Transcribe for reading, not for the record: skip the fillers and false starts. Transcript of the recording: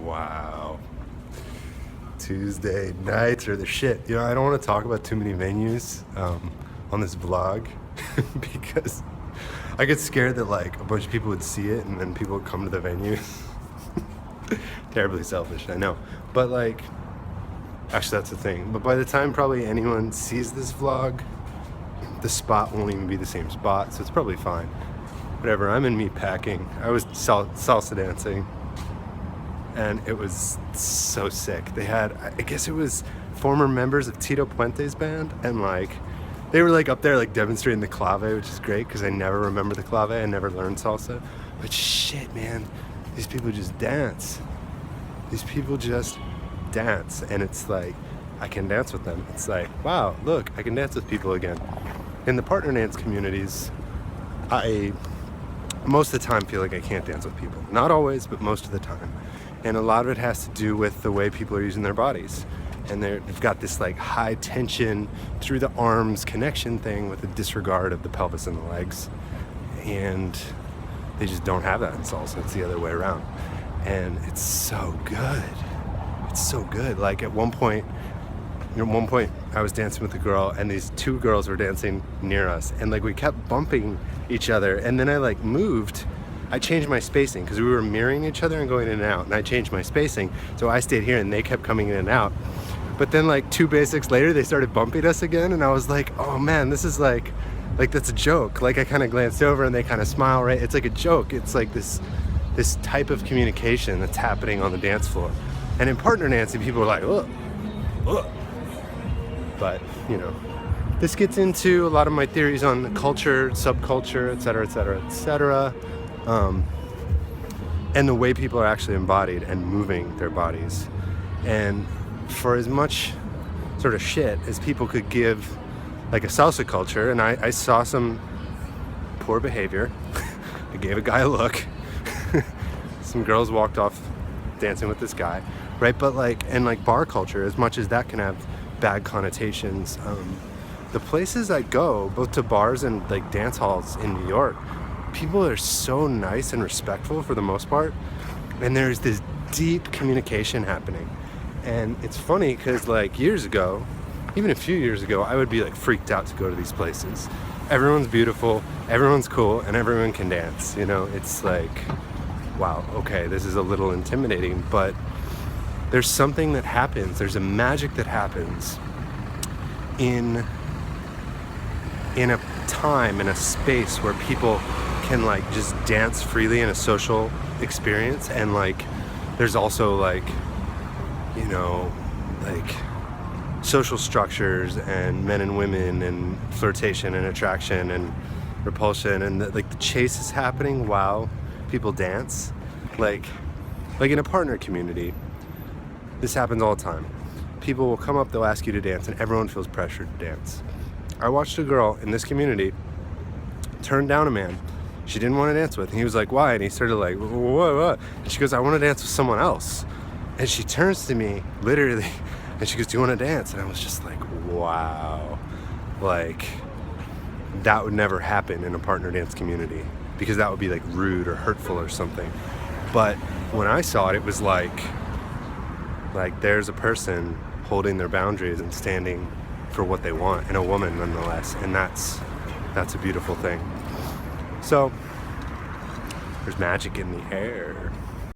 Wow. Tuesday nights are the shit. You know, I don't want to talk about too many venues on this vlog because I get scared that like a bunch of people would see it and then people would come to the venue. Terribly selfish, I know. But like, actually that's the thing. But by the time probably anyone sees this vlog, the spot won't even be the same spot, so it's probably fine. Whatever, I'm in Meatpacking. I was salsa dancing, and it was so sick. They had, I guess it was former members of Tito Puente's band, and like, they were like up there like demonstrating the clave, which is great because I never remember the clave. I never learned salsa. But shit, man, these people just dance. These people just dance, and it's like, I can dance with them. It's like, wow, look, I can dance with people again. In the partner dance communities, I most of the time feel like I can't dance with people. Not always, but most of the time. And a lot of it has to do with the way people are using their bodies. And they've got this like high tension through the arms connection thing with a disregard of the pelvis and the legs. And they just don't have that in salsa. It's the other way around. And it's so good. It's so good. Like at one point I was dancing with a girl and these two girls were dancing near us, and like we kept bumping each other, and then I like moved. I changed my spacing because we were mirroring each other and going in and out, and I changed my spacing so I stayed here and they kept coming in and out. But then like 2 basics later they started bumping us again, and I was like, oh man, this is like that's a joke. Like I kind of glanced over and they kind of smile, right? It's like a joke. It's like this type of communication that's happening on the dance floor. And in partner dancing, people are like, ugh, ugh. But, you know, this gets into a lot of my theories on culture, subculture, et cetera, et cetera, et cetera. And the way people are actually embodied and moving their bodies. And for as much sort of shit as people could give like a salsa culture, and I saw some poor behavior. I gave a guy a look. Some girls walked off dancing with this guy, right? But like, and like bar culture, as much as that can have bad connotations, the places I go, both to bars and like dance halls in New York, people are so nice and respectful for the most part, and there's this deep communication happening. And it's funny because like years ago, even a few years ago, I would be like freaked out to go to these places. Everyone's beautiful, everyone's cool, and everyone can dance, you know? It's like, wow, okay, this is a little intimidating, but there's something that happens, there's a magic that happens in a time, in a space where people can like just dance freely in a social experience. And like there's also like, you know, like social structures and men and women and flirtation and attraction and repulsion, and the chase is happening while people dance. Like in a partner community, this happens all the time. People will come up, they'll ask you to dance, and everyone feels pressured to dance. I watched a girl in this community turn down a man she didn't want to dance with, and he was like, why? And he started like, what? And she goes, I want to dance with someone else. And she turns to me, literally, and she goes, do you want to dance? And I was just like, wow. Like, that would never happen in a partner dance community, because that would be like rude or hurtful or something. But when I saw it, it was like there's a person holding their boundaries and standing for what they want, and a woman nonetheless, and that's a beautiful thing. So there's magic in the air.